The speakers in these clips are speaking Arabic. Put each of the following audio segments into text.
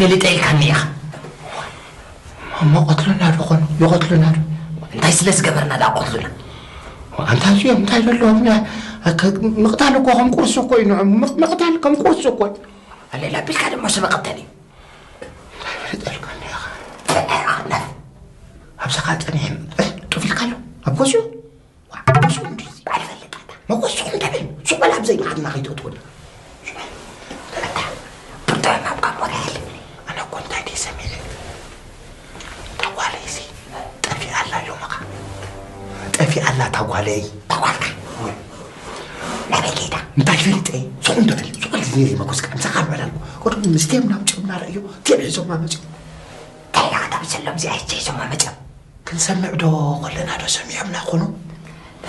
اللي تايكني يا ما قتلنا دخون يقتلنا انت سلس قبرنا لا قتلنا انت شو انت لهم مقتال كوهم كورسو كوي نعم مقتال كم كورسو كوي اللي لا بالكلام ما سبق قتلني طيب ادلكني يا اخي ابسقات انا طفل قالوا ابوسو ابوسو بعرف اللي ما قصو انت شو بلعب زي ما حد ما خيتو تقول برضه ما بقى مريح انا كنت هدي سمير طواليسي طفي الله يومك طفي الله طوالي طوالك لا بكيدا انت فيلت ايه صون دبل صون زيري ما كنت امسح على قلت مستيمنا وجبنا رايو تبع زما مجي كاي هذا بسلم زي ايش زما مجي كنسمع دو كلنا دو سميعنا خنو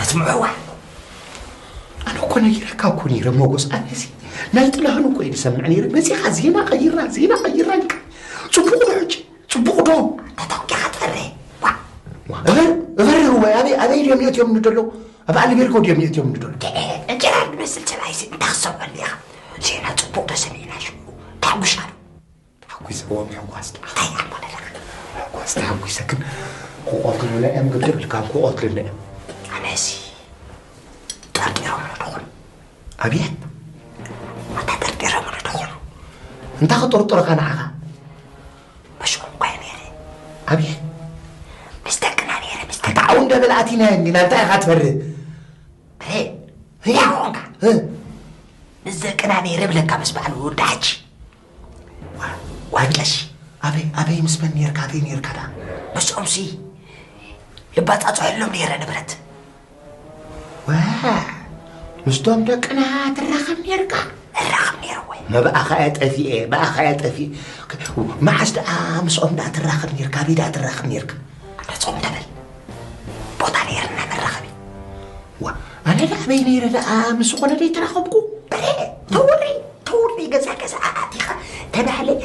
اسمعوا انا كنا يركا كوني رموغوس انسي نايت لهنو كوي سمعني بس خزينه غيرنا زينه غيرنا صبوق حجي صبوق دو تتوقع خطري غير هو ابي يوم ندلو ابا علي بيركو يوم ندلو انت عاد بس تبعيسي تخصب اللي زينه تبوق تسمينا شو تعوش حكويس هو محكوس طيب ولا لا حكويس تحكويس لكن قوت لنا ام قدر لك قوت لنا انسي تقدر من ابيت ما تقدر من دخل انت خطر كان عها مش قوانيني ابيت مستقناني انا مستقناني تعاون ده بلاتينا عندنا انت هتفرد هي هونك مستقناني ربلك بس بعد وداج وابلش ابي مسمن يركا فين يركا بس امسي لبات اطعلهم ليره نبرت واه مستوم دقنا ترخم يركا الرقم نيروي ما بقى خيات افي ايه بقى خيات افي ما حد مسوم دا ترخم يركا بي دا ترخم يركا انا صوم دبل بوطا نيرنا من رخمي انا لا بيني لا مسوقنا لي ترخمكو بلي توري قزا عاتيخة تبعلي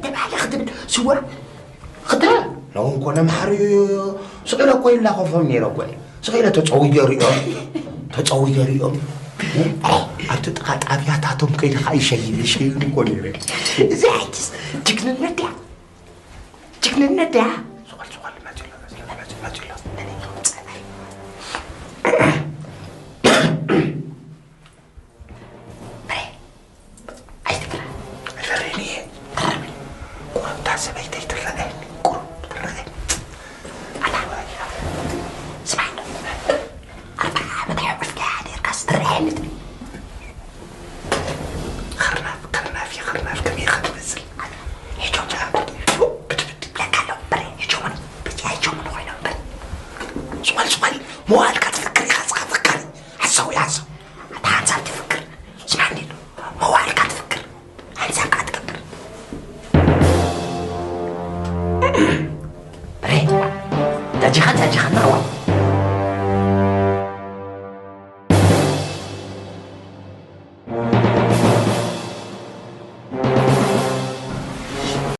تبعلي خدم سوا خدام لو نكون محري صغيرة كوي لا خوفهم نيرا كوي صغيرة تتصوي جريئهم أتتقاط أبياتاتهم كي خاي شيء نقول لك زعجز تكن الندى سؤال ما تجلا خرناف كم يخد بزل سؤال مو هالك تفكري خاص فكري حسوي انت عنصاب تفكر اسمعني مو هالك تفكر عنصاب قاعد تكبر بري تاجي خد نروح